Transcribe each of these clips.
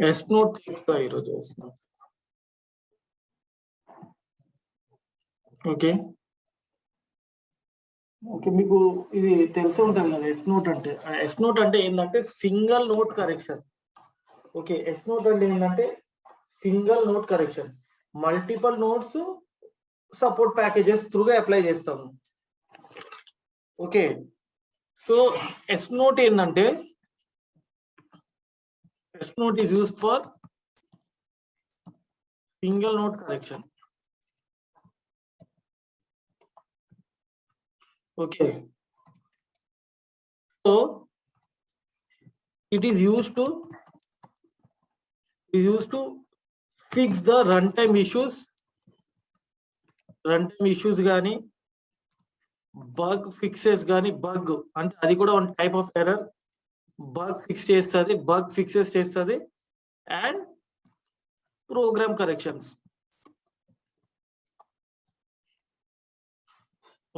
Yes note చెప్తా ఈరోజు. Okay okay, మీకు ఇది తెలిసి ఉంటుంది కదా ఎస్ నోట్ అంటే. ఎస్ నోట్ అంటే ఏంటంటే single note correction. Okay, S note అంటే ఏంటంటే single note correction. Multiple notes support packages త్రూగా అప్లై చేస్తాము. ఓకే, సో ఎస్ నోట్ ఏంటంటే S note is used for single note correction. Okay, so it is used to fix the runtime issues గానీ bug fixes గానీ, bug అంటే అది కూడా one type of error. Bug fixes చేస్తుంది and program corrections.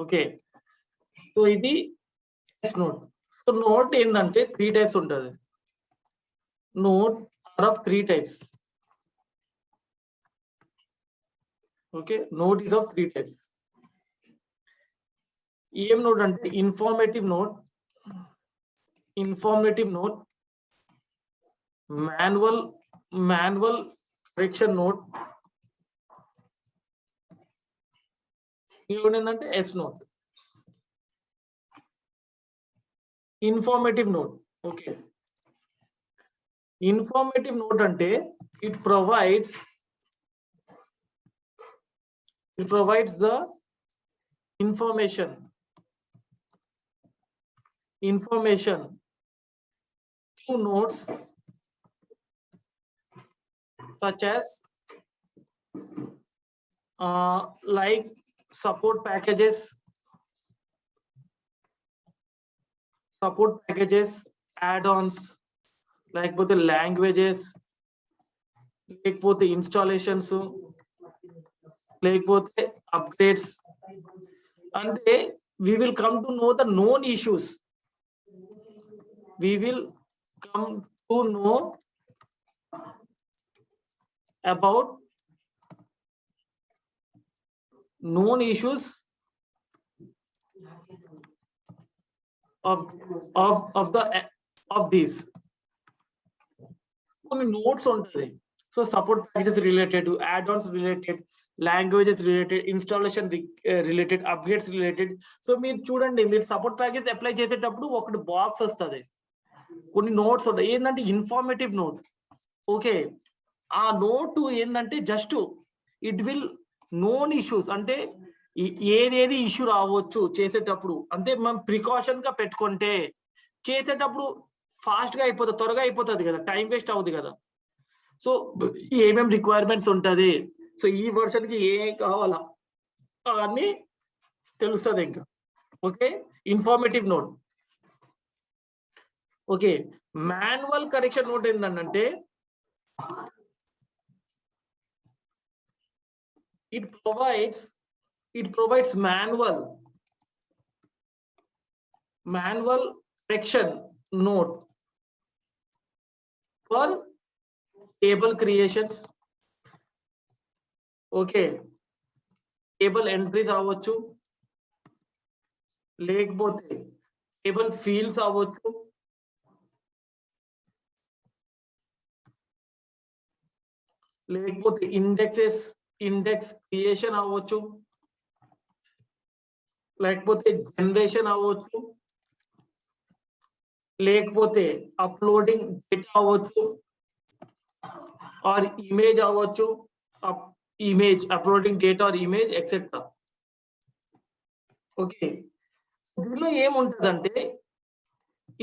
Okay, so ఇది note. So note ఏంటంటే 3 types ఉంటుంది. Note are of 3 types. Okay, note is of 3 types. ఏం నోట్ అంటే informative note, manual correction note, ఏంటంటే S note. Informative note. Okay, informative note అంటే it provides the information to nodes such as like support packages, add-ons, like both the languages, like both the installations, like both the upgrades. And we will come to know the known issues. We will come to know about known issues of these. కొన్ని notes ఉంటాయి. So support packages related to, add-ons related, languages related, installation related, upgrades related. So మీరు చూడండి, మీరు support package apply చేసేటప్పుడు ఒకటి box వస్తుంది, కొన్ని notes ఉంటాయి. ఏంటంటే ఇన్ఫార్మేటివ్ నోట్. ఓకే, ఆ నోట్ ఏంటంటే just it will known issues, అంటే ఏదేది ఇష్యూ రావచ్చు చేసేటప్పుడు, అంటే మనం ప్రికాషన్ గా పెట్టుకుంటే చేసేటప్పుడు ఫాస్ట్ గా అయిపోతుంది, త్వరగా అయిపోతుంది కదా, టైం వేస్ట్ అవుతుంది కదా. సో ఏమేమి రిక్వైర్మెంట్స్ ఉంటుంది, సో ఈ వర్షన్ కి ఏ కావాలా అని తెలుస్తుంది ఇంకా. Okay, informative note. Okay, manual correction note ఏంటంటే it provides manual correction note for table creations. Okay, table entries అవ్వచ్చు, లేకపోతే టేబుల్ ఫీల్డ్స్ అవ్వచ్చు, లేకపోతే ఇండెక్స్ క్రియేషన్ అవ్వచ్చు, లేకపోతే జనరేషన్ అవ్వచ్చు, లేకపోతే అప్లోడింగ్ డేటా అవ్వచ్చు, ఆర్ ఇమేజ్ అవ్వచ్చు, uploading data or image etcetera. Okay, దీనిలో ఏముంటుందంటే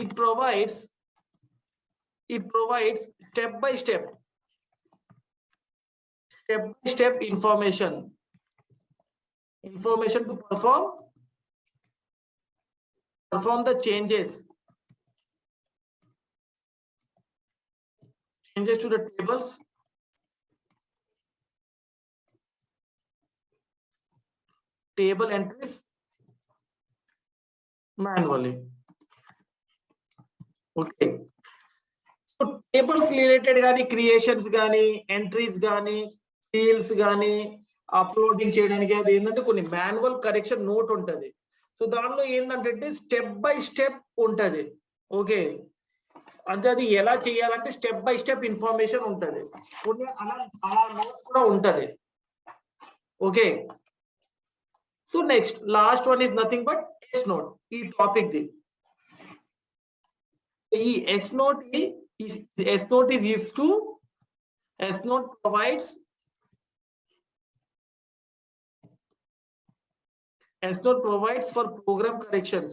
it provides step by step information to perform the changes changes to the tables, table entries manually. Okay. So tables related గానీ creations గానీ entries గానీ fields గానీ uploading చేయడానికి అది ఏంటంటే కొన్ని మాన్యువల్ కరెక్షన్ నోట్ ఉంటుంది. సో దానిలో ఏంటంటే స్టెప్ బై స్టెప్ ఉంటుంది. ఓకే, అంటే అది ఎలా చేయాలంటే స్టెప్ బై స్టెప్ ఇన్ఫర్మేషన్ ఉంటుంది. కొన్ని అలా నోట్స్ కూడా ఉంటుంది. Okay, so next last one is nothing but S note. ఈ టాపిక్ ది ఈ S note is used to S note provides for program corrections.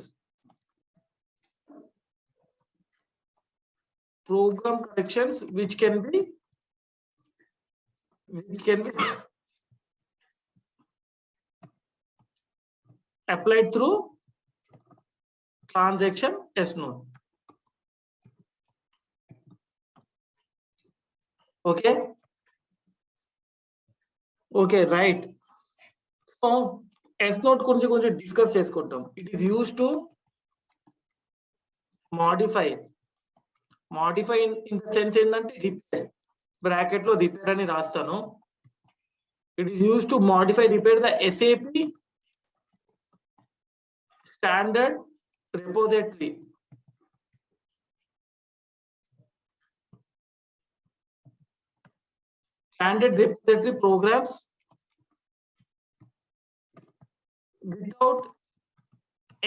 Program corrections which can be applied through transaction S note. Okay. Okay, right. So S note కొంచెం discuss చేసుకుంటాం. It is used to modify in the sense ఏంటంటే repair, bracket లో repair అని రాస్తాను. It is used to repair the SAP standard repository. Standard repository programs without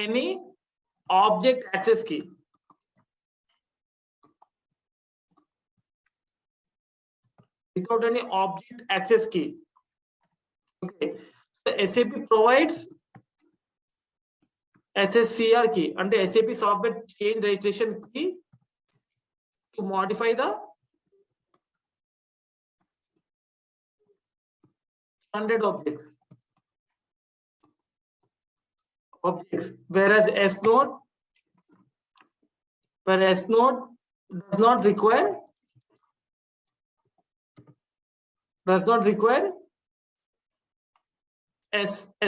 any object access key. Without any object access key. Okay, so SAP provides SSCR key and SAP software change registration key to modify the standard objects, whereas S note does not require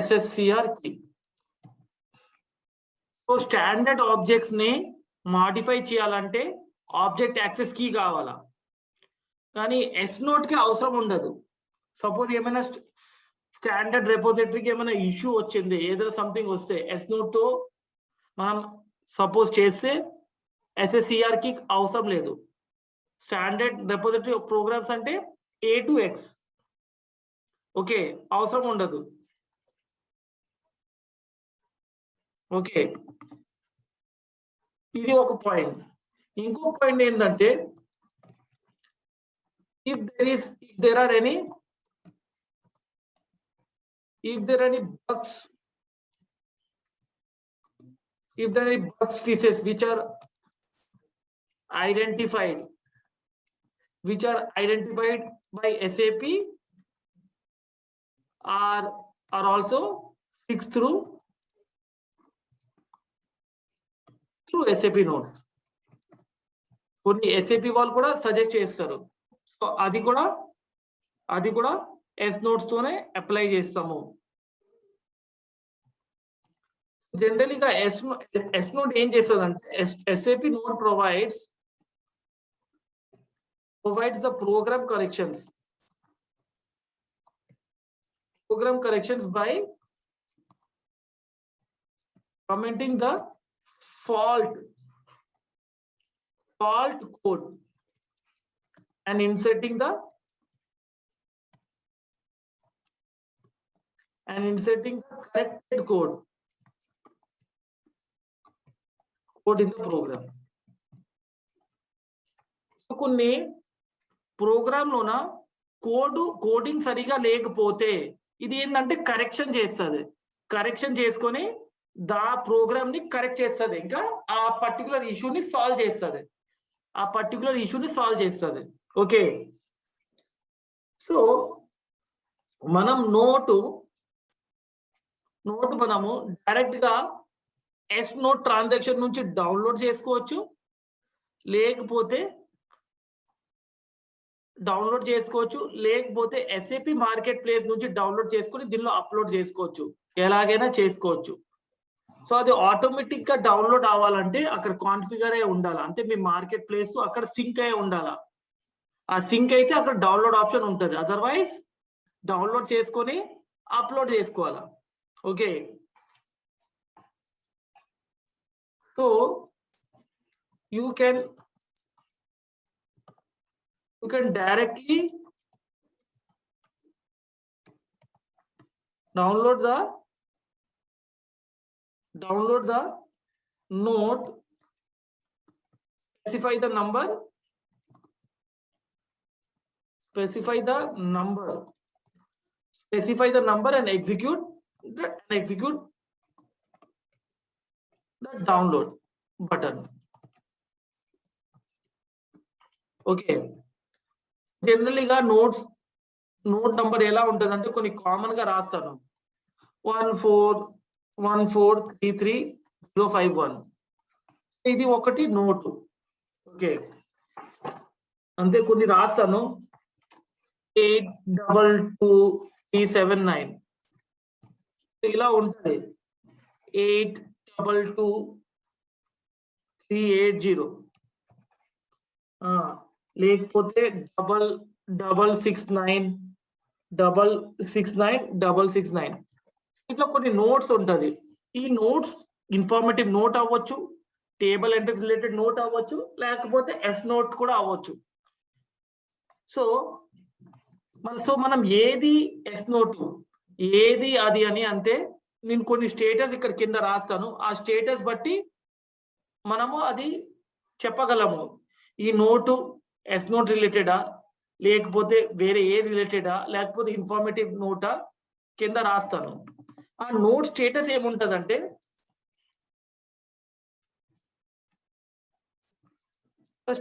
SSCR key. So standard objects ని modify చేయాలంటే object access key కావాలా, కానీ S note కి అవసరం ఉండదు. Suppose ఏమైనా standard రెపోజిటరీకి ఏమైనా issue వచ్చింది, ఏదైనా సంథింగ్ వస్తే S note తో మనం సపోజ్ చేస్తే SSCR కి అవసరం లేదు. స్టాండర్డ్ రెపోజిటరీ ప్రోగ్రామ్స్ అంటే A to X. ఓకే, అవసరం ఉండదు. ఓకే, ఇది ఒక పాయింట్. ఇంకో పాయింట్ ఏంటంటే if there are any bugs, pieces which are identified by SAP are also fixed through SAP notes. కొన్ని SAP వాళ్ళు కూడా సజెస్ట్ చేస్తారు. సో అది కూడా S notes తోనే అప్లై చేస్తాము. జనరల్గా S note ఏం చేస్తుందంటే SAP note provides the program corrections by commenting the fault code and inserting the corrected code in the program. So కొన్ని ప్రోగ్రామ్ లోన కోడింగ్ సరిగా లేకపోతే ఇది ఏంటంటే కరెక్షన్ చేసుకొని దా ప్రోగ్రామ్ ని కరెక్ట్ చేస్తుంది, ఇంకా ఆ పర్టికులర్ ఇష్యూని సాల్వ్ చేస్తుంది. ఓకే, సో మనం నోటు మనము డైరెక్ట్ గా S note ట్రాన్సాక్షన్ నుంచి డౌన్లోడ్ చేసుకోవచ్చు, లేకపోతే డౌన్లోడ్ చేసుకోవచ్చు, లేకపోతే ఎస్ఏపి మార్కెట్ ప్లేస్ నుంచి డౌన్లోడ్ చేసుకొని దీనిలో అప్లోడ్ చేసుకోవచ్చు, ఎలాగైనా చేసుకోవచ్చు. సో అది ఆటోమేటిక్ గా డౌన్లోడ్ అవ్వాలంటే అక్కడ కాన్ఫిగర్ అయి ఉండాలి, అంటే మీ మార్కెట్ ప్లేస్ అక్కడ సింక్ అయి ఉండాలా. ఆ సింక్ అయితే అక్కడ డౌన్లోడ్ ఆప్షన్ ఉంటుంది, అదర్వైజ్ డౌన్లోడ్ చేసుకొని అప్లోడ్ చేసుకోవాలా. Okay, so you can directly download the node, specify the number and execute the download button. Okay, జనరల్గా నోడ్ నంబర్ ఎలా ఉంటుంది అంటే కొన్ని కామన్ గా రాస్తాను, 141433051. ఇది ఒకటి నోట్. ఓకే, అంతే, కొన్ని రాస్తాను 822379 ఇలా ఉంటుంది, 822380, లేకపోతే 6696969669. ఇట్లా కొన్ని నోట్స్ ఉంటుంది. ఈ నోట్స్ ఇన్ఫర్మేటివ్ నోట్ అవ్వచ్చు, టేబుల్ ఎంట్రీస్ రిలేటెడ్ నోట్ అవ్వచ్చు, లేకపోతే ఎస్ నోట్ కూడా అవ్వచ్చు. సో మనం ఏది ఎస్ నోట్ ఏది అది అని అంటే నేను కొన్ని స్టేటస్ ఇక్కడ కింద రాస్తాను, ఆ స్టేటస్ బట్టి మనము అది చెప్పగలము. ఈ నోటు ఎస్ నోట్ రిలేటెడా, లేకపోతే వేరే ఏ రిలేటెడా, లేకపోతే ఇన్ఫర్మేటివ్ నోటా కింద రాస్తాను. ఆ నోట్ స్టేటస్ ఏముంటదంటే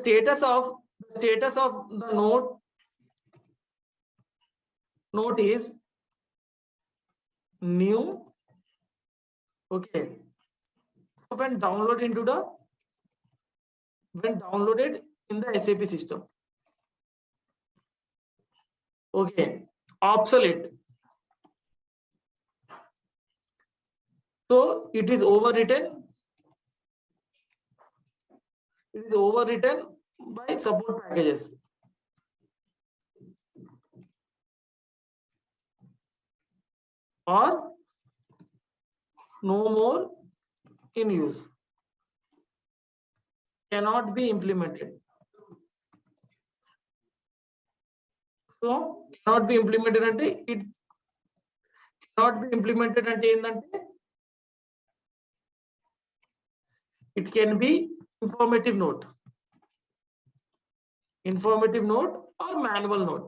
status of the note is new. Okay, when downloaded in the SAP system. Okay, obsolete, so it is overwritten by support packages. Or no more in use, cannot be implemented. So cannot be implemented అంటే it cannot be implemented అంటే ఏంటంటే it can be informative note or manual note.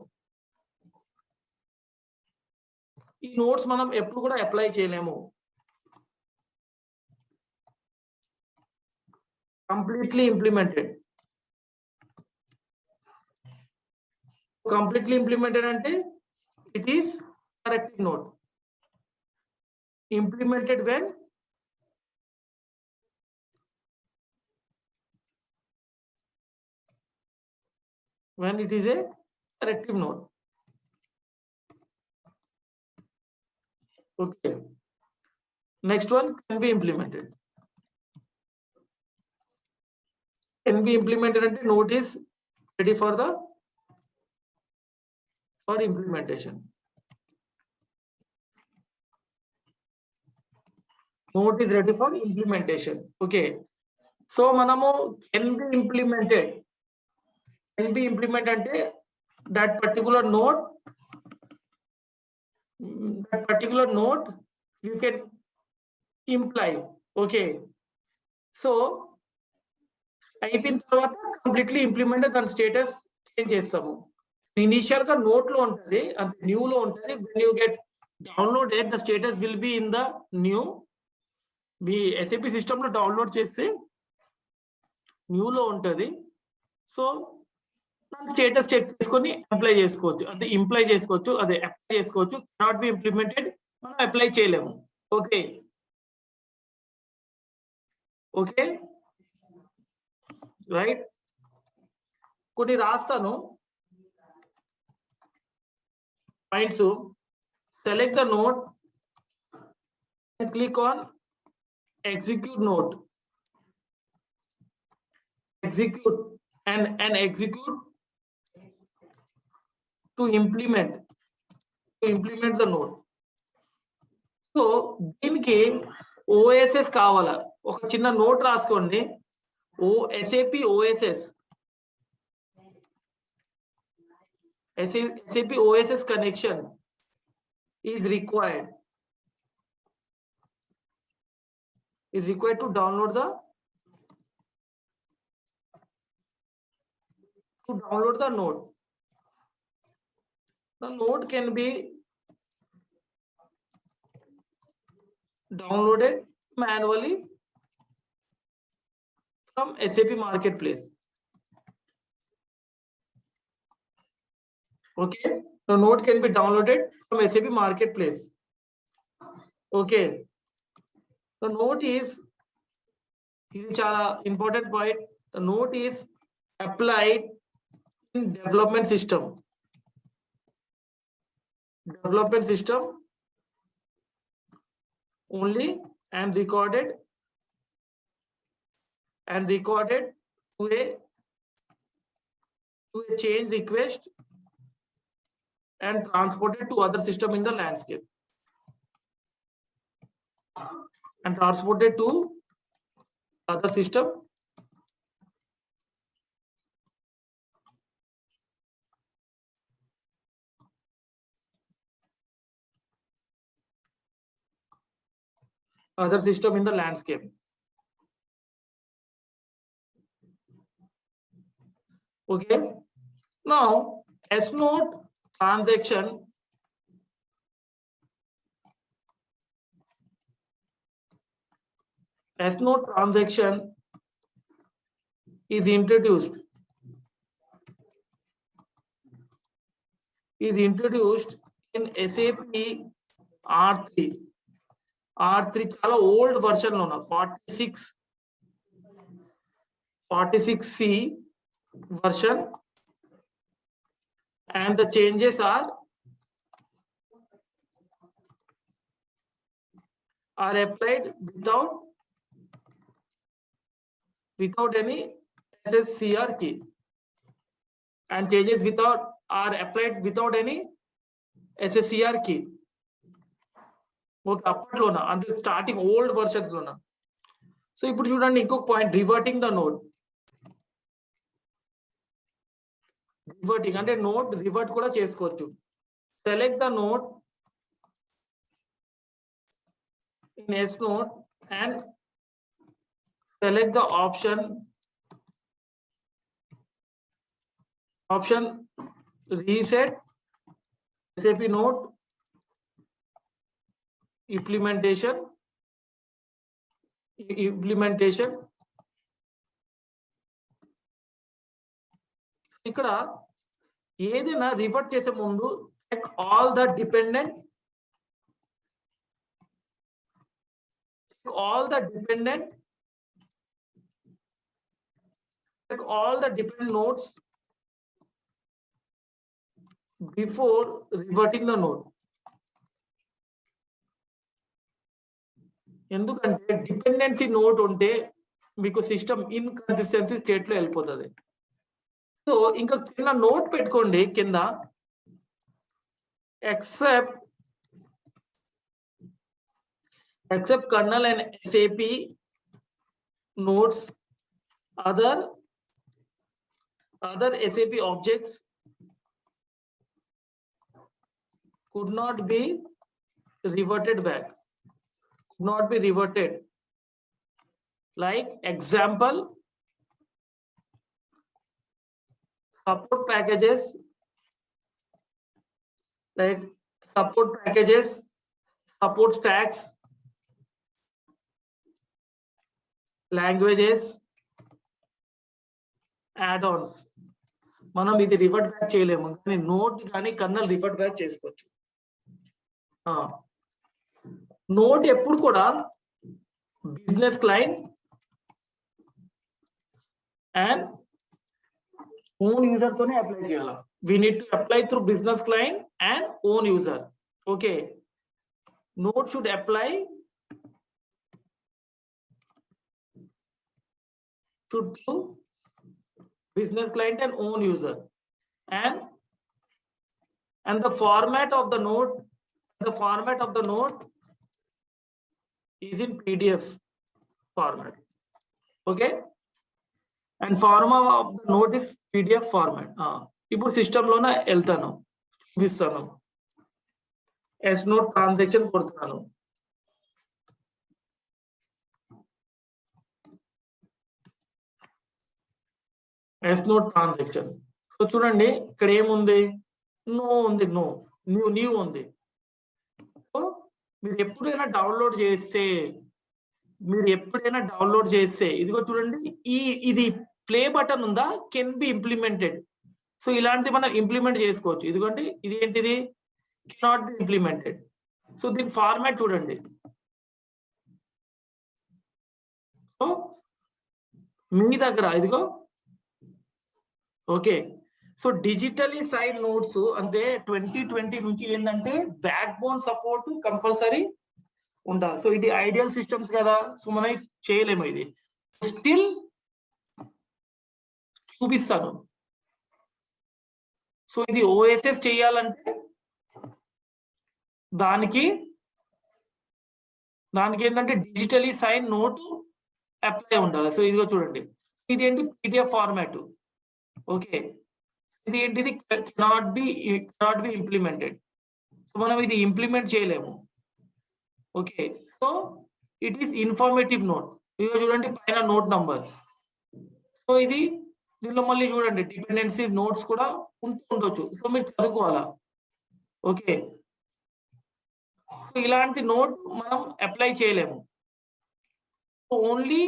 ఈ notes మనం ఎప్పుడు కూడా apply చేయలేము. completely implemented అంటే it is corrective note, implemented when it is a corrective note. Okay, next one, can be implemented. Can be implemented and note is ready for implementation. Note is ready for implementation. Okay, so manamu can be implemented అంటే that particular note you can imply. Okay, so అయిపోయిన తర్వాత completely implemented దాని status change చేస్తాము. Initial గా note లో ఉంటుంది, అంటే new లో ఉంటుంది. when you get downloaded the status will be in the new. Me SAP system లో డౌన్లోడ్ చేస్తే న్యూ లో ఉంటుంది. సో దాని స్టేటస్ చెక్ చేసుకొని అప్లై చేసుకోవచ్చు, అదే అప్లై చేసుకోవచ్చు. నాట్ బి ఇంప్లిమెంటెడ్, మనం అప్లై చేయలేము. ఓకే రైట్, కొన్ని రాస్తాను. points. Select the node and click on execute node. Execute and execute to implement the node. So దీనికి OSS కావాలా, ఒక చిన్న నోట్ రాసుకోండి. SAP OSS connection is required to download the node. The node can be downloaded manually from SAP Marketplace. Okay, the node can be downloaded from SAP Marketplace. Okay, the node is chala important point. The node is applied in development system only, and recorded to a change request and transported to other system in the landscape, and transported to other system in the landscape. Okay, now S-node transaction is introduced in SAP R3 చాలా old version లో 46C version, and the changes are applied without any SSCR key, and changes are applied without any SSCR key. Okay, అప్పట్లోనా అంటే starting old versions లోనా. So ఇప్పుడు చూడండి ఇంకొక point, reverting the node. Reverting అంటే node revert కూడా చేసుకోవచ్చు. Select the node in S node and select the option reset SAP node implementation. ఇక్కడ ఏదైనా రివర్ట్ చేసే ముందు check all the dependent nodes before reverting the node. ఎందుకంటే dependency note ఉంటే మీకు సిస్టమ్ ఇన్కన్సిస్టెన్సీ స్టేట్ లో వెళ్ళిపోతుంది. సో ఇంకా చిన్న నోట్ పెట్టుకోండి కింద, except kernel and SAP nodes, other SAP objects could not be reverted back. Like example, support packages, support stacks, languages, add-ons. మనం ఇది రివర్ట్ బ్యాక్ చేయలేము, కానీ నోట్ కానీ కర్నల్ రివర్ట్ బ్యాక్ చేసుకోవచ్చు. నోట్ ఎప్పుడు కూడా business client and own user తోనే apply చేయాలి. we need to apply through business client and own user. Okay, note should apply to business client and own user, and the format of the note is in PDF format. Okay, and format of the note is PDF format. ఇప్పుడు system లోన వెళ్తాను, చూపిస్తాను. S note transaction కొడుతున్నాను. S note transaction. So చూడండి ఇక్కడ ఏముంది, no ఉంది, new ఉంది. సో మీరు ఎప్పుడైనా డౌన్లోడ్ చేస్తే ఇదిగో చూడండి, ఇది ప్లే బటన్ ఉందా, కెన్ బి ఇంప్లిమెంటెడ్. సో ఇలాంటి మనం ఇంప్లిమెంట్ చేసుకోవచ్చు. ఇదిగోండి, ఇది ఏంటిది, కెనాట్ బి ఇంప్లిమెంటెడ్. సో దీని ఫార్మాట్ చూడండి. సో మీ దగ్గర ఇదిగో, okay. So digitally sign notes అంటే 2020 నుంచి ఏంటంటే బ్యాక్ బోన్ సపోర్ట్ కంపల్సరీ ఉండాలి. సో ఇది ఐడియల్ సిస్టమ్స్ కదా, సో మనం చేయలేము. ఇది స్టిల్ చూపిస్తాను. సో ఇది ఓఎస్ఎస్ చేయాలంటే దానికి ఏంటంటే డిజిటలీ సైన్ నోట్ అప్లై ఉండాలి. సో ఇదిగో చూడండి, ఇది ఏంటి, పీడిఎఫ్ ఫార్మాట్. ఓకే, ఇది ఏంటిది, కెనాట్ బి ఇంప్లిమెంటెడ్. సో మనం ఇది ఇంప్లిమెంట్ చేయలేము. Okay, so it is informative note. ఇదిగో చూడండి పైన నోట్ నంబర్. సో ఇది దీనిలో మళ్ళీ చూడండి డిపెండెన్సీ నోట్స్ కూడా ఉండొచ్చు. సో మీరు చదువుకోవాలా. ఓకే, సో ఇలాంటి నోట్ మనం అప్లై చేయలేము. ఓన్లీ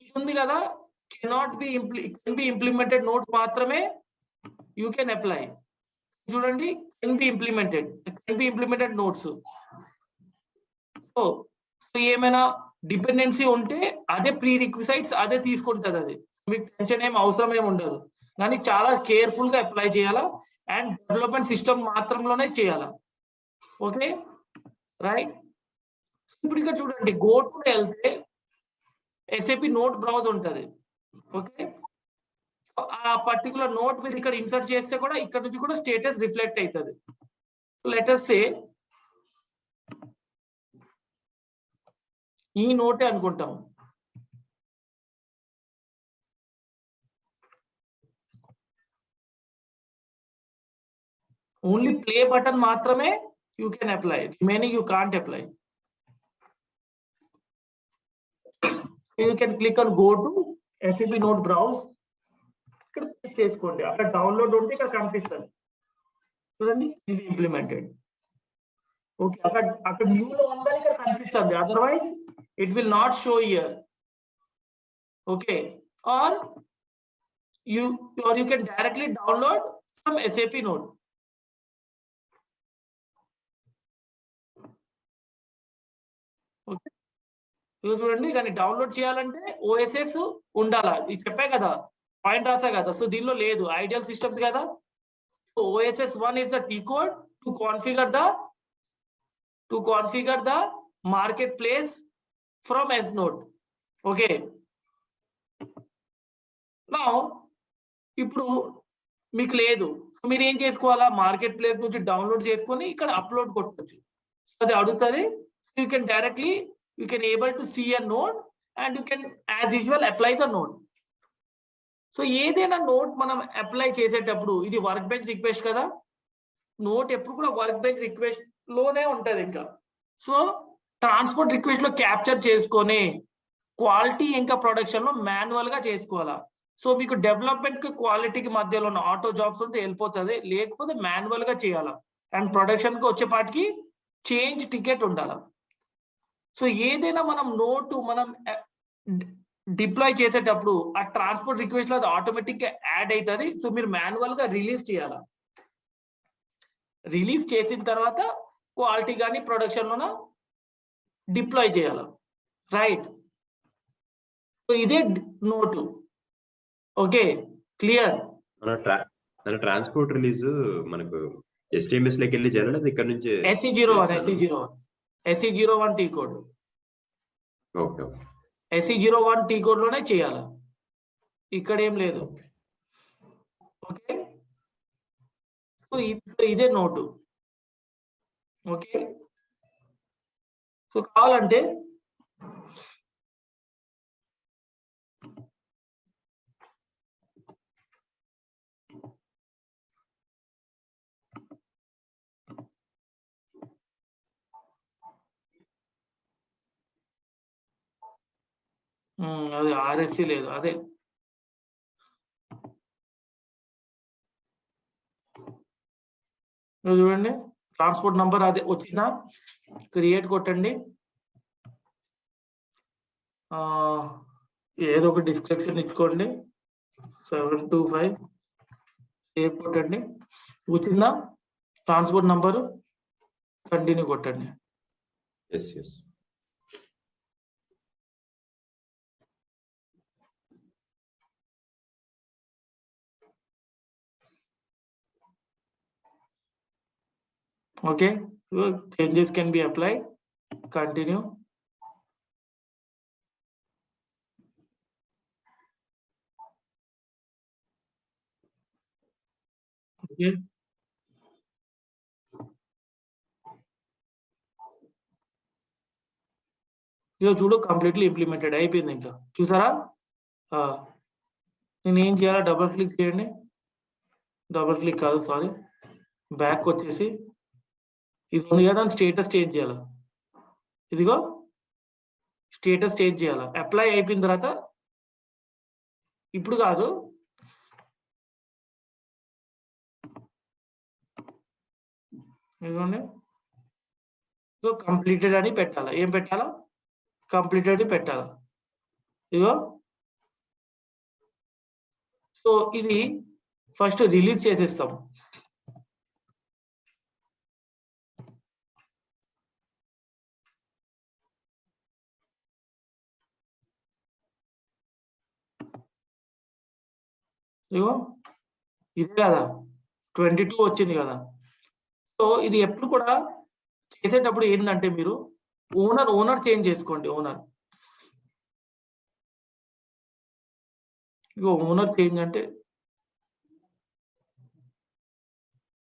ఇది ఉంది కదా, కెన్ బి ఇంప్లిమెంటెడ్ నోట్స్ మాత్రమే యూ కెన్ అప్లై. చూడండి, can be implemented notes. So ఏమైనా డిపెండెన్సీ ఉంటే అదే ప్రీ రిక్విజైట్స్ అదే తీసుకుంటుంది. అది మీకు టెన్షన్ ఏం అవసరం ఏమి ఉండదు, కానీ చాలా కేర్ఫుల్ గా అప్లై చేయాలా అండ్ డెవలప్మెంట్ సిస్టమ్ మాత్రంలోనే చేయాలా. Okay, right. ఇప్పుడు ఇక్కడ చూడండి, గో టు వెళ్తే SAP నోట్ బ్రౌజ్ ఉంటుంది. ఓకే, ఆ పర్టికులర్ నోట్ మీరు ఇక్కడ ఇన్సర్ట్ చేస్తే కూడా ఇక్కడ నుంచి కూడా స్టేటస్ రిఫ్లెక్ట్ అవుతుంది. లెట్ us say ఈ నోటే అనుకుంటాం. ఓన్లీ ప్లే బటన్ మాత్రమే you can apply, remaining you can't apply. You can click on go to SAP note browse. ఇక్కడ క్లిక్ చేసుకోండి, అక్కడ డౌన్లోడ్ ఉంటే ఇక్కడ కనిపిస్తుంది. చూడండి, ఇది ఇంప్లిమెంటెడ్. ఓకే, అక్కడ న్యూలో ఉందని ఇక్కడ కనిపిస్తుంది, otherwise it will not show here. Okay, or you can directly download from SAP node. Okay, చూడండి, కానీ డౌన్లోడ్ చేయాలంటే OSS ఉండాలా. ఇది చెప్పే కదా, పాయింట్ రాసా కదా. సో దీనిలో లేదు, ఐడియల్ సిస్టమ్స్ కదా. So OSS 1 is the T code to configure the marketplace from S node. Okay, now ఇప్పుడు మీకు లేదు, సో మీరు ఏం చేసుకోవాలా, మార్కెట్ ప్లేస్ నుంచి డౌన్లోడ్ చేసుకొని ఇక్కడ అప్లోడ్ కొట్టచ్చు. సో అది అడుగుతుంది. You can directly able to see a node and you can as usual apply the node. So ఏదైనా నోట్ మనం అప్లై చేసేటప్పుడు ఇది వర్క్ బెంచ్ రిక్వెస్ట్ కదా, నోట్ ఎప్పుడు కూడా వర్క్ బెంచ్ రిక్వెస్ట్ లోనే ఉంటది. ఇంకా సో ట్రాన్స్పోర్ట్ రిక్వెస్ట్ లో క్యాప్చర్ చేసుకొని క్వాలిటీ ఇంకా ప్రొడక్షన్ లో మాన్యువల్ గా చేసుకోవాలా. సో మీకు డెవలప్మెంట్ కి క్వాలిటీకి మధ్యలో ఉన్న ఆటో జాబ్స్ ఉంటే వెళ్ళిపోతుంది, లేకపోతే మాన్యువల్ గా చేయాలా. అండ్ ప్రొడక్షన్ కి వచ్చేపాటికి చేంజ్ టికెట్ ఉండాలా. సో ఏదైనా మనం నోటు మనం డిప్లాయ్ చేసేటప్పుడు ఆ ట్రాన్స్పోర్ట్ రిక్వెస్ట్ లో అది ఆటోమేటిక్ గా యాడ్ అవుతుంది. సో మీరు మాన్యువల్ గా రిలీజ్ చేయాలా. రిలీజ్ చేసిన తర్వాత క్వాలిటీ కానీ ప్రొడక్షన్ లోన డిప్లాయ్ చేయాలి. రైట్, సో ఇదే నోటు. Okay, clear. దాని ట్రాన్స్పోర్ట్ రిలీజ్ మనకు ఎస్టీఎంఎస్ లోకి వెళ్ళి చేయాలి, లేదా ఇక్కడ నుంచి SE01 T code. Okay SE01 T code లోనే చేయాలి, ఇక్కడ ఏం లేదు. ఓకే, సో ఇదే నోటు. ఓకే, సో కావాలంటే అదే RSC లేదు, అదే చూడండి ట్రాన్స్పోర్ట్ నంబర్ అదే వచ్చిందా, క్రియేట్ కొట్టండి, ఏదో ఒక డిస్క్రిప్షన్ ఇచ్చుకోండి, 725 సేవ్ కొట్టండి, వచ్చిందా ట్రాన్స్పోర్ట్ నంబరు, కంటిన్యూ కొట్టండి. Okay, so changes can be applied. Continue. Okay. చూడు కంప్లీట్లీ ఇంప్లిమెంటెడ్ అయిపోయింది. ఇంకా చూసారా, నేను ఏం చేయాలా, డబుల్ క్లిక్ చేయండి, డబుల్ క్లిక్ కాదు సారీ, బ్యాక్ వచ్చేసి ఇది ఉంది కదా, స్టేటస్ చేంజ్ చేయాలి. ఇదిగో స్టేటస్ చేంజ్ చేయాలి. అప్లై అయిపోయిన తర్వాత ఇప్పుడు కాదు, ఇదిగోండి, సో కంప్లీటెడ్ అని పెట్టాలా, ఏం పెట్టాలా, కంప్లీటెడ్ పెట్టాలా. ఇదిగో, సో ఇది ఫస్ట్ రిలీజ్ చేసేస్తాం. ఇగో ఇది కదా 22 వచ్చింది కదా. సో ఇది ఎప్పుడు కూడా చేసేటప్పుడు ఏంటంటే మీరు ఓనర్ చేంజ్ చేసుకోండి. ఇగో ఓనర్ చేంజ్ అంటే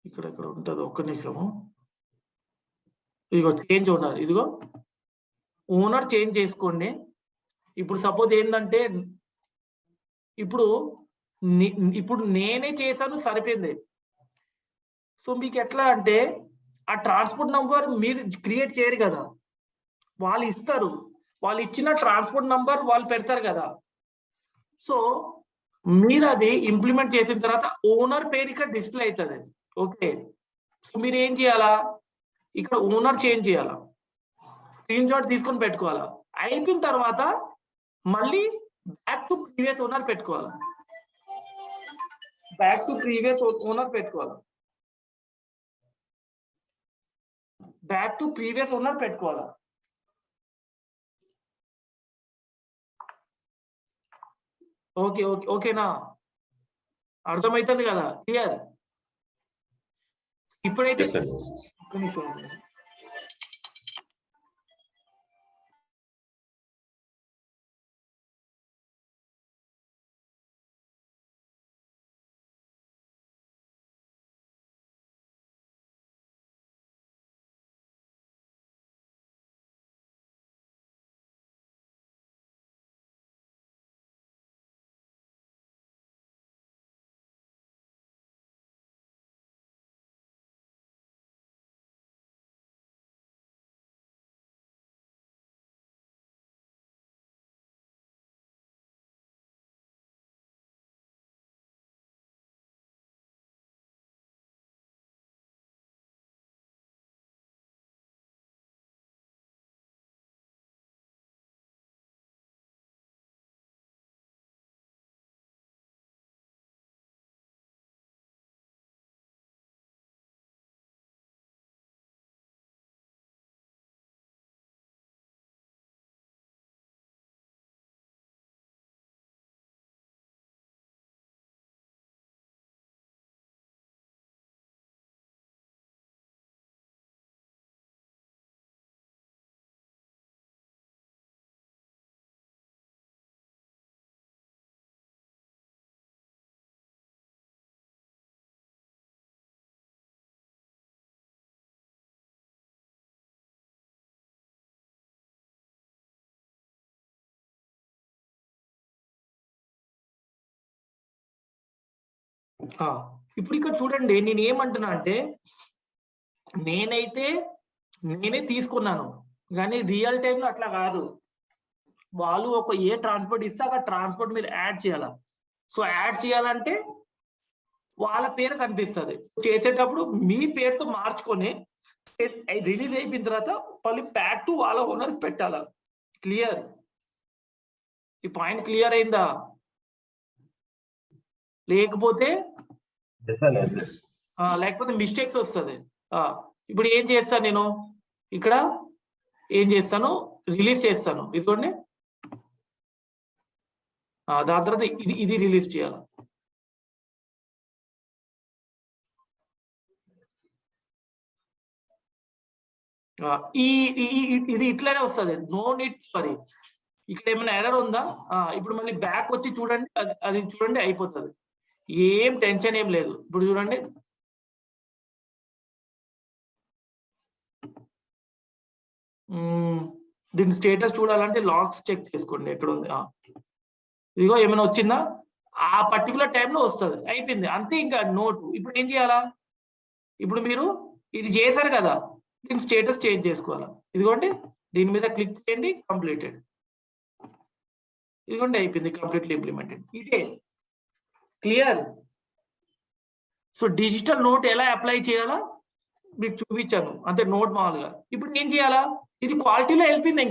ఇక్కడ ఉంటుంది, ఒక్క నిమిషము. ఇదిగో చేంజ్ ఓనర్, ఇదిగో ఓనర్ చేంజ్ చేసుకోండి. ఇప్పుడు సపోజ్ ఏంటంటే ఇప్పుడు నేనే చేశాను, సరిపోయింది. సో మీకు ఎట్లా అంటే ఆ ట్రాన్స్పోర్ట్ నంబర్ మీరు క్రియేట్ చేయరు కదా, వాళ్ళు ఇస్తారు, వాళ్ళు ఇచ్చిన ట్రాన్స్పోర్ట్ నంబర్ వాళ్ళు పెడతారు కదా. సో మీరు అది ఇంప్లిమెంట్ చేసిన తర్వాత ఓనర్ పేరు ఇక్కడ డిస్ప్లే అవుతుంది. ఓకే, సో మీరు ఏం చేయాలా, ఇక్కడ ఓనర్ చేంజ్ చేయాలా, స్క్రీన్ షాట్ తీసుకొని పెట్టుకోవాలా. అయిపోయిన తర్వాత మళ్ళీ బ్యాక్ టు ప్రీవియస్ ఓనర్ పెట్టుకోవాలా, ఓకే ఓకే ఓకేనా, అర్థమవుతుంది కదా, క్లియర్. ఇప్పుడైతే ఇప్పుడు ఇక్కడ చూడండి, నేను ఏమంటున్నా అంటే నేనే తీసుకున్నాను, కానీ రియల్ టైంలో అట్లా కాదు. వాళ్ళు ఒక ట్రాన్స్పోర్ట్ ఇస్తే అక్కడ ట్రాన్స్పోర్ట్ మీరు యాడ్ చేయాలి. సో యాడ్ చేయాలంటే వాళ్ళ పేరు కనిపిస్తుంది. చేసేటప్పుడు మీ పేరుతో మార్చుకొని రిలీజ్ అయిపోయిన తర్వాత మళ్ళీ బ్యాక్ టు వాళ్ళ ఓనర్ పెట్టాల. క్లియర్? ఈ పాయింట్ క్లియర్ అయిందా? లేకపోతే మిస్టేక్స్ వస్తుంది. ఇప్పుడు ఏం చేస్తాను నేను, ఇక్కడ ఏం చేస్తాను, రిలీజ్ చేస్తాను. ఇదిగోండి, దాని తర్వాత ఇది రిలీజ్ చేయాలి. ఇది ఇట్లానే వస్తుంది. No need worry. ఇక్కడ ఏమైనా ఎర్రర్ ఉందా? ఇప్పుడు మళ్ళీ బ్యాక్ వచ్చి చూడండి, అది చూడండి అయిపోతుంది. ఏం టెన్షన్ ఏం లేదు. ఇప్పుడు చూడండి, దీని స్టేటస్ చూడాలంటే లాగ్స్ చెక్ చేసుకోండి ఎక్కడ ఉంది. ఇదిగో ఏమైనా వచ్చిందా? ఆ పర్టికులర్ టైంలో వస్తుంది. అయిపోయింది అంతే, ఇంకా నోట్. ఇప్పుడు ఏం చేయాలా? ఇప్పుడు మీరు ఇది చేశారు కదా, దీని స్టేటస్ చేంజ్ చేసుకోవాలా. ఇదిగోండి, దీని మీద క్లిక్ చేయండి, కంప్లీటెడ్. ఇదిగోండి అయిపోయింది, కంప్లీట్లీ ఇంప్లిమెంటెడ్. ఇదే క్లియర్? సో డిజిటల్ నోట్ ఎలా అప్లై చేయాలా మీకు చూపించాను, అంటే నోట్ మామూలుగా. ఇప్పుడు ఏం చేయాలా? ఇది క్వాలిటీలో వెళ్ళిపోయింది.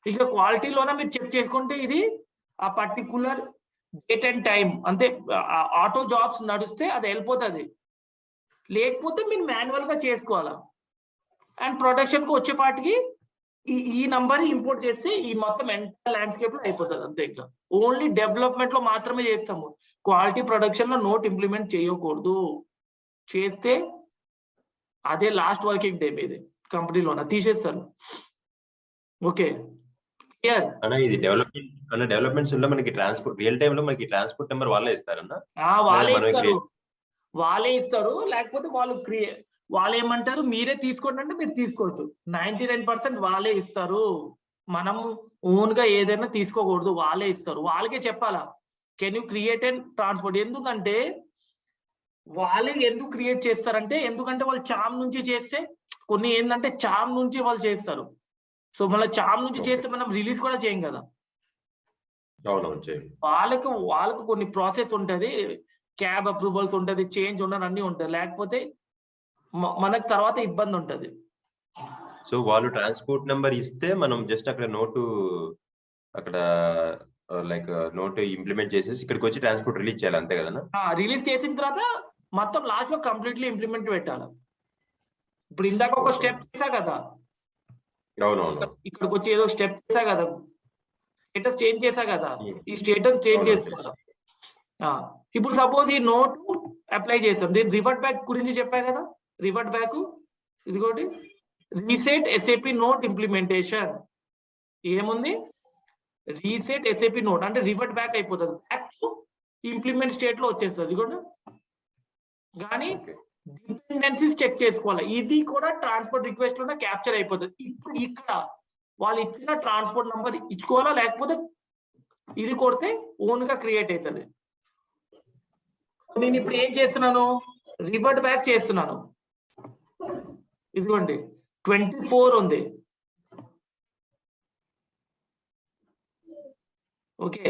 ఇంకా క్వాలిటీలోనే మీరు చెక్ చేసుకుంటే ఇది ఆ పర్టికులర్ డేట్ అండ్ టైం, అంతే. ఆటో జాబ్స్ నడిస్తే అది వెళ్ళిపోతుంది, లేకపోతే మీరు మాన్యువల్ గా చేసుకోవాలా. అండ్ ప్రొడక్షన్ కు వచ్చేపాటికి ఈ నంబర్ ఇంపోర్ట్ చేస్తే ఈ మొత్తం ఎంటైర్ ల్యాండ్స్కేప్ లో అయిపోతుంది అంతే. ఇంకా ఓన్లీ డెవలప్మెంట్ లో మాత్రమే చేస్తాము. క్వాలిటీ ప్రొడక్షన్ లో నోట్ ఇంప్లిమెంట్ చేయకూడదు. చేస్తే అదే లాస్ట్ వర్కింగ్ డే మీది కంపెనీలోన తీసేస్తారు. Okay, clear? ఇది డెవలప్మెంట్స్ లో మనకి ట్రాన్స్పోర్ట్ రియల్ టైమ్ లో మనకి ట్రాన్స్పోర్ట్ నెంబర్ వాళ్ళే ఇస్తారన్నా? వాళ్ళే ఇస్తారు. లేకపోతే వాళ్ళు ఏమంటారు, మీరే తీసుకోండి అంటే మీరు తీసుకోవచ్చు. 99% వాళ్ళే ఇస్తారు. మనం ఓన్ గా ఏదైనా తీసుకోకూడదు, వాళ్ళే ఇస్తారు. వాళ్ళకే చెప్పాలా, can you create and transport. ఎందుకంటే వాళ్ళే ఎందుకు క్రియేట్ చేస్తారంటే, ఎందుకంటే వాళ్ళు చామ్ నుంచి చేస్తే, కొన్ని ఏంటంటే చామ్ నుంచి వాళ్ళు చేస్తారు. సో మళ్ళీ చామ్ నుంచి చేస్తే మనం రిలీజ్ కూడా చేయం కదా. వాళ్ళకు కొన్ని ప్రాసెస్ ఉంటది, క్యాబ్ అప్రూవల్స్ ఉంటది, చేంజ్ ఉండదు, అన్ని ఉంటాయి. లేకపోతే మనకు తర్వాత ఇబ్బంది ఉంటది. సో వాళ్ళు ట్రాన్స్పోర్ట్ నెంబర్ ఇస్తే మనం జస్ట్ అక్కడ నోటు ఇంప్లిమెంట్ చేసేసి ఇక్కడికి వచ్చి ట్రాన్స్పోర్ట్ రిలీజ్ చేయాలి, అంతే కదా? రిలీజ్ చేసిన తర్వాత మొత్తం లాస్ట్ లో కంప్లీట్లీ ఇంప్లిమెంట్ పెట్టాలి. ఇప్పుడు ఇందాక ఒక స్టెప్ చేసా కదా, ఇక్కడికి వచ్చి ఏదో స్టెప్ చేసా కదా, స్టేటస్ చేంజ్ చేసా కదా, ఈ స్టేటస్ చేంజ్ చేసుకోవాలి. ఇప్పుడు సపోజ్ ఈ నోట్ అప్లై చేసాం, దీని రివర్ట్ బ్యాక్ గురించి చెప్పా కదా. రివర్ట్ బ్యాక్ ఇదిగోటి, రీసెట్ ఎస్ఏపి నోట్ ఇంప్లిమెంటేషన్. ఏముంది? రీసెట్ ఎస్ఏపి నోట్ అంటే రివర్ట్ బ్యాక్ అయిపోతుంది, బ్యాక్ టు ఇంప్లిమెంట్ స్టేట్ లో వచ్చేస్తుంది. ఇదిగోండి, కానీ డిపెండెన్సీస్ చెక్ చేసుకోవాలి. ఇది కూడా ట్రాన్స్పోర్ట్ రిక్వెస్ట్ లోనే క్యాప్చర్ అయిపోతుంది. ఇప్పుడు ఇక్కడ వాళ్ళు ఇచ్చిన ట్రాన్స్పోర్ట్ నంబర్ ఇచ్చుకోవాలా, లేకపోతే ఇది కొడితే ఓన్ గా క్రియేట్ అవుతుంది. నేను ఇప్పుడు ఏం చేస్తున్నాను, రివర్ట్ బ్యాక్ చేస్తున్నాను. ఇదిగోండి 24 ఉంది. ఓకే,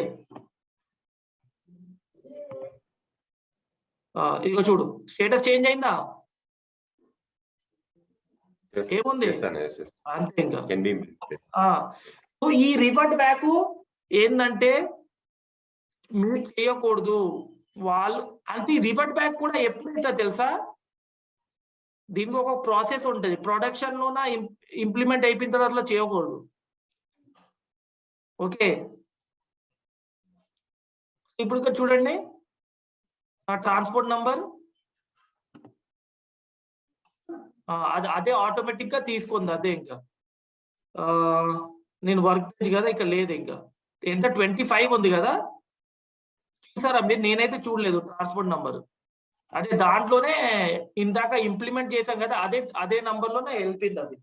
ఇదిగో చూడు, స్టేటస్ చేంజ్ అయిందా? ఏముంది? అంతే. ఇంకా ఈ రివర్ట్ బ్యాక్ ఏంటంటే మీరు చేయకూడదు. వాళ్ళు అంటే రివర్ట్ బ్యాక్ కూడా ఎప్పుడైతే తెలుసా, దీనికి ఒక ప్రాసెస్ ఉంటుంది. ప్రొడక్షన్ లోన ఇంప్లిమెంట్ అయిపోయిన తర్వాత చేయకూడదు. ఓకే, ఇప్పుడు ఇక్కడ చూడండి, ట్రాన్స్పోర్ట్ నంబర్ అదే ఆటోమేటిక్ గా తీసుకుంది. అదే ఇంకా నేను వర్క్ కదా, ఇక్కడ లేదు. ఇంకా ఎంత 25 ఉంది కదా, చూసారా మీరు? నేనైతే చూడలేదు ట్రాన్స్పోర్ట్ నంబర్. అదే దాంట్లోనే ఇందాక ఇంప్లిమెంట్ చేశాం కదా, అదే నంబర్ లోనే వెళ్ళిపోయింది. అది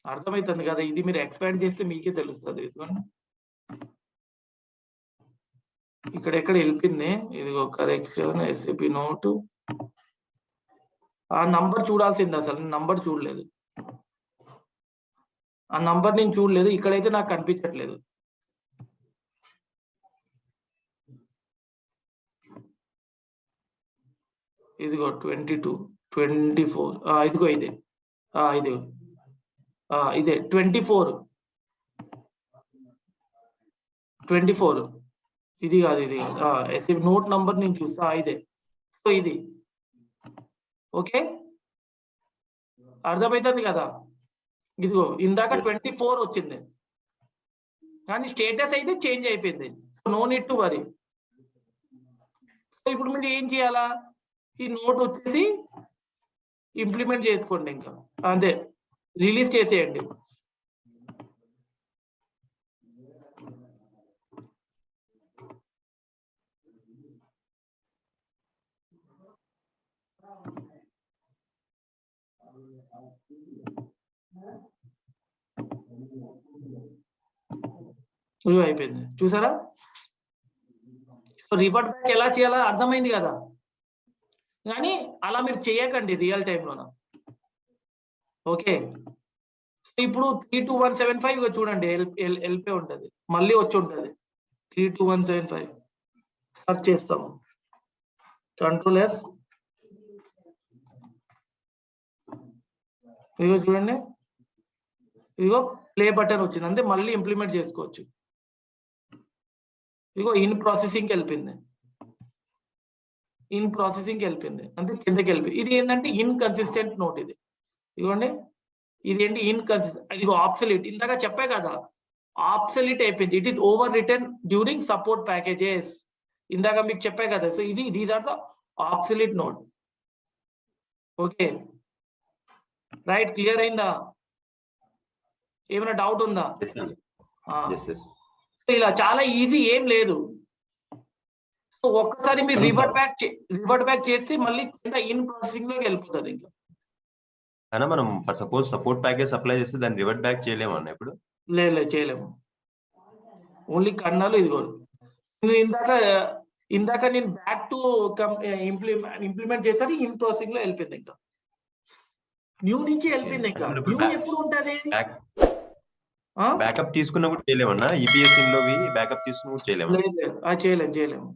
అర్థమవుతుంది కదా. ఇది మీరు ఎక్స్పాండ్ చేస్తే మీకే తెలుస్తుంది. ఇక్కడ ఎక్కడ వెళ్ళిపోయింది, ఇదిగో కరెక్షన్ ఎస్ఏపి నోటు. ఆ నంబర్ చూడాల్సింది, అసలు నంబర్ చూడలేదు, ఆ నంబర్ నేను చూడలేదు, ఇక్కడైతే నాకు కనిపించట్లేదు. ఇదిగో 22, 24, ఇదిగో ఇదే, ఇదిగో ఇదే 24, ఇది కాదు, ఇది నోట్ నంబర్ నేను చూస్తా, ఇదే. సో ఇది ఓకే, అర్థమవుతుంది కదా. ఇదిగో ఇందాక 24 వచ్చింది, కానీ స్టేటస్ అయితే చేంజ్ అయిపోయింది. So no need to worry. So ఇప్పుడు మీరు ఏం చేయాలా, ఈ నోట్ వచ్చేసి ఇంప్లిమెంట్ చేసుకోండి, ఇంకా అంతే, రిలీజ్ చేసేయండి. అయిపోయింది, చూసారా. సో రివర్ట్ బ్యాక్ ఎలా చేయాలో అర్థమైంది కదా, కానీ అలా మీరు చేయకండి రియల్ టైంలోన. ఓకే, ఇప్పుడు 32175 చూడండి, ఎల్పే ఉంటుంది, మళ్ళీ వచ్చి ఉంటుంది 32175. సర్చ్ చేస్తాము, కంట్రోల్ ఎస్, ఇదిగో చూడండి, ఇదిగో ప్లే బటన్ వచ్చింది, అంతే, మళ్ళీ ఇంప్లిమెంట్ చేసుకోవచ్చు. ఇదిగో ఇన్ ప్రాసెసింగ్కి వెళ్ళిపోయింది, అంతే, కిందకి వెళ్ళిపోయింది. ఇది ఏంటంటే ఇన్కన్సిస్టెంట్ నోట్, ఇది ఇదిగోండి, ఇది ఏంటి ఇన్కన్సిస్టెంట్, ఇదిగో ఆబ్సొల్యూట్, ఇందాక చెప్పే కదా ఆబ్సొల్యూట్ అయిపోయింది. It is overwritten during support packages, ఇందాక మీకు చెప్పే కదా. So these are the absolute note. Okay right, clear అయిందా, ఏమైనా డౌట్ ఉందా? ఇలా చాలా ఈజీ, ఏం లేదు. సో ఒక్కసారి మీరు రివర్ట్ బ్యాక్ చేస్తే మళ్ళీ కింద ఇన్ ప్రాసెసింగ్ లోకి వెళ్ళిపోతుంది. ఇంకా అన్న మనం for suppose support package apply చేస్తే దాన్ని రివర్ట్ బ్యాక్ చేయలేము అన్న ఇప్పుడు? లేదు, చేయలేము, ఓన్లీ కన్నాలు. ఇదిగో ఇందాక నేను బ్యాక్ టు ఇంప్లిమెంట్ చేసాను, ఇన్ ప్రాసెసింగ్ లో వెళ్ళిపోయింది, ఇంకా న్యూ నుంచి వెళ్ళిపోయింది. ఇంకా న్యూ ఎప్పుడు ఉంటది, బ్యాకప్ తీసుకున్నప్పుడు చేయలేమన్నా, ఈపీఎస్ లోవి బ్యాకప్ తీసుకున్నప్పుడు చేయలేము. చేయలేము.